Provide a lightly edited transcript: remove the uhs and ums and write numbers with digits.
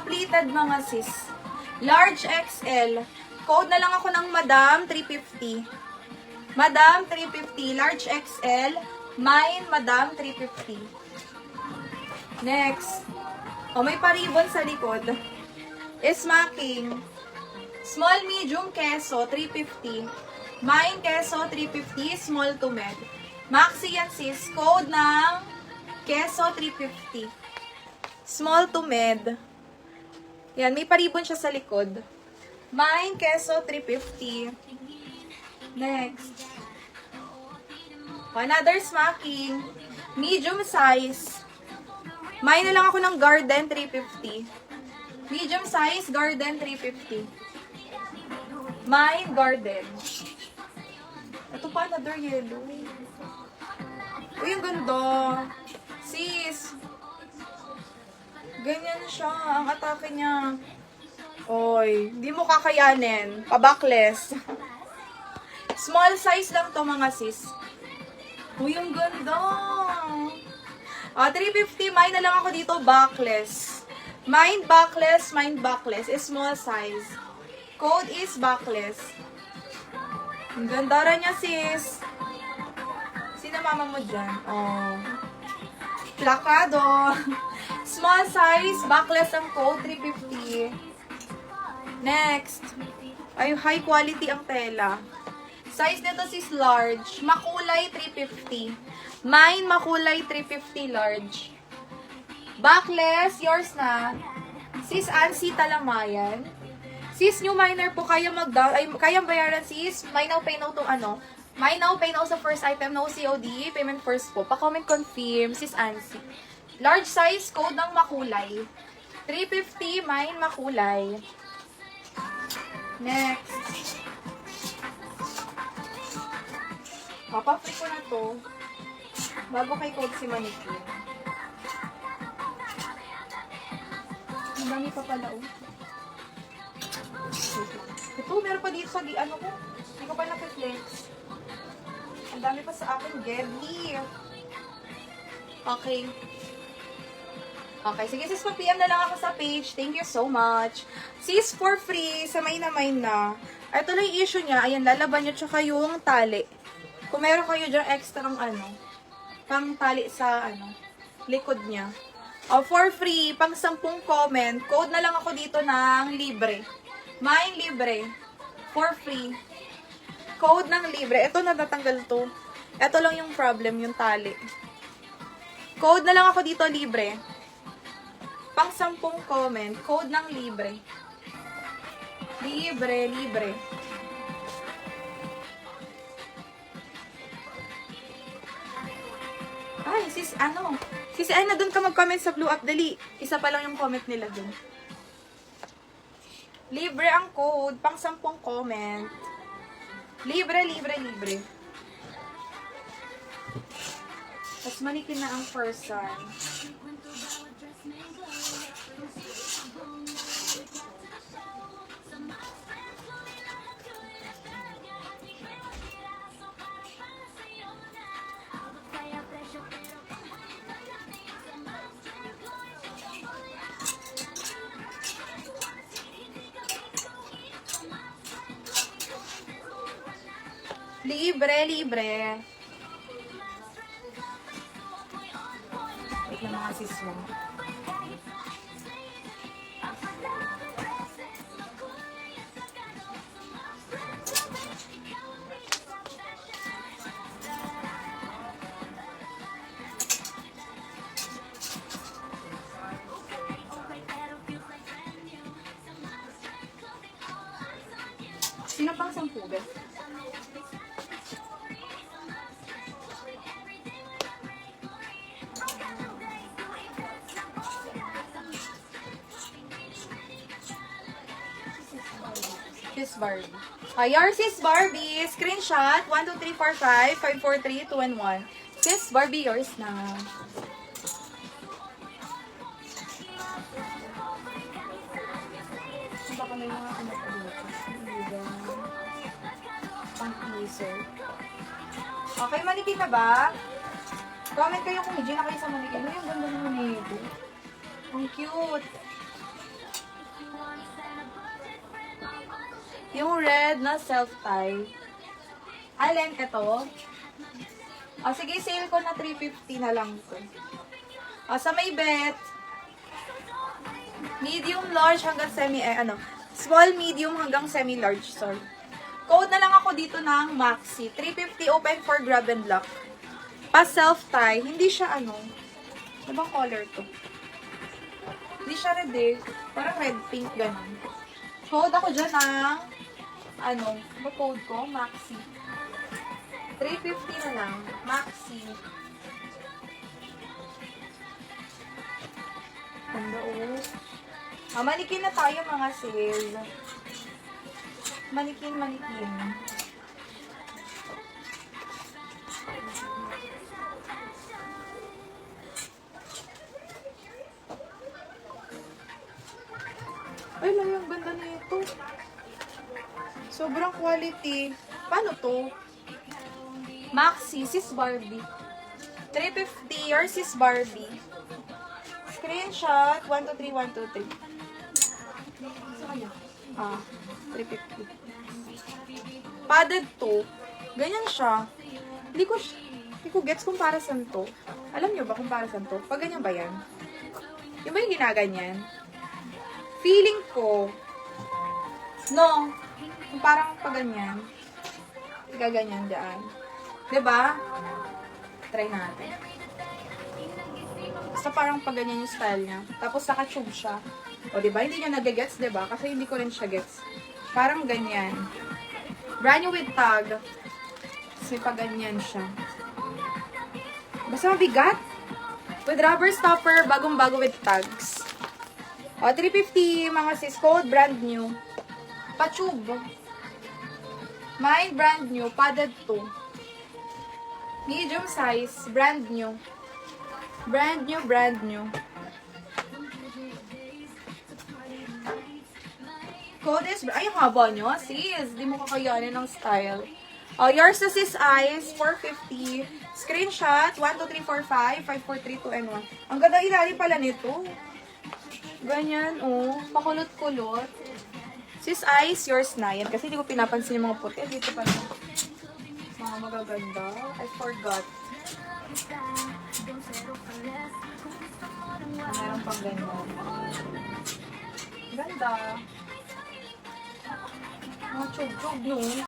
Pleated mga sis. Large XL. Code na lang ako ng Madam 350. Madam 350. Large XL. Mine, Madam 350. Next. May paribon sa likod. Smacking. Small, medium, keso, 350. Mine, keso, 350. Small to med. Maxi yan sis. Code ng keso, 350. Small to med. Yan, may paribon siya sa likod. Mine, keso, 350. Next. Another smacking. Medium size. Mine na lang ako ng Garden, 350. Medium size, Garden, 350. Mine, Garden. Ito pa, another yellow. Uy, ang ganda. Sis. Ganyan siya. Ang atake niya. Oy, hindi mo kakayanin. Pabackless. Small size lang to mga sis. Uy, ang ganda. 350. Mine na lang ako dito. Backless. Mine backless. Mine backless. Small size. Code is backless. Ang ganda rin niya sis. Sino mama mo dyan? Oh. Plakado. Small size, backless ang code, 350. Next. Ay, high quality ang tela. Size nito is large. Makulay, 350. Mine, makulay, 350 large. Backless, yours na. Sis Ansi Talamayan. Sis, new minor po, kaya mag-down. Ay, kaya bayaran sis. Buy now, pay now tong ano. Buy now, pay now sa first item, no COD. Payment first po. Pa-comment confirm, sis Ansi. Large size, code ng makulay. 350, mine makulay. Next. Papa-free ko na to. Bago kay code si Manicure. Ang dami pa pala, oh. Ito, meron pa dito sa ano ko. Hindi ko pa na-flex. Ang dami pa sa akin, Gedli. Okay. Okay, sige sis, pa-PM na lang ako sa page. Thank you so much. Sis, for free, sa may na. Ito lang yung issue niya. Ayan, lalaban niyo tsaka yung tali. Kung meron kayo dyan extra ng pang tali sa likod niya. For free, pang 10 comment, code na lang ako dito ng libre. Mine libre. For free. Code ng libre. Ito, natatanggal to. Ito lang yung problem, yung tali. Code na lang ako dito libre. Pang 10 comment, code ng libre. Libre. Ay, sis, Sis, na dun ka mag-comment sa Blue Up, dali. Isa pa lang yung comment nila dun. Libre ang code, pang 10 comment. Libre. Tapos manikin na ang person. Libre. Wait lang mga sis mo. Sino pang 10 ba? Sis Barbie. Your Sis Barbie. Screenshot. 1, 2, 3, 4, 5, 5, 4, 3, 2, and 1. Sis Barbie, yours na. Ito pa May mga ano pa dito. Pang-teaser. Okay, manikin na ba? Comment kayo kung hindi na kayo sa manikin. Ay, ang ganda naman nito. Ang cute. Yung red na self-tie. Alin, ito. O, sige, sale ko na 350 na lang ito. O, sa may bet, medium, large hanggang small, medium hanggang semi-large, sorry. Code na lang ako dito ng Maxi. 350 open for grab and lock. Pa self-tie, hindi siya ibang color to. Hindi siya red eh. Parang red, pink, ganun. Code ako dyan ng, code ko? Maxi. 350 na lang. Maxi. Ganda oh. Manikin na tayo mga sale. Manikin. Ay, ang ganda nito. Sobrang quality. Paano to? Maxi, sis Barbie. 350 or sis Barbie. Screenshot, 123, 123. Sa kanya? 350. Padded to. Ganyan siya. Hindi ko gets kung para saan to. Alam nyo ba kung para saan to? Pag ganyan ba yan? Yung ba yung ginaganyan? Feeling ko, no. Kung parang pag ganyan. Gaganyan dyan. Diba? Try natin. Basta parang pag ganyan yung style niya. Tapos naka-tube siya. O diba? Hindi niya nagagets, diba? Kasi hindi ko rin siya gets. Parang ganyan. Brand new with tag. Kasi pag ganyan siya. Basta mabigat. With rubber stopper, bagong-bago with tags. O, 350 mga sis. Code brand new. Pa-tube. Mine brand new. Padded to. Medium size. Brand new. Brand new. Code is, ay, yung haba nyo, sis. Di mo kakayanin ng style. Yours na sis Ice, 450. Screenshot, 12345 5432 and 1. Ang ganda ilalim pala nito. Ganyan, pakulot-kulot. Sis Ice, yours na yan. Kasi hindi ko pinapansin yung mga puti. Dito pala. Mga magaganda. I forgot. Meron pang ganyan. Ganda. Mga chug-chug, no?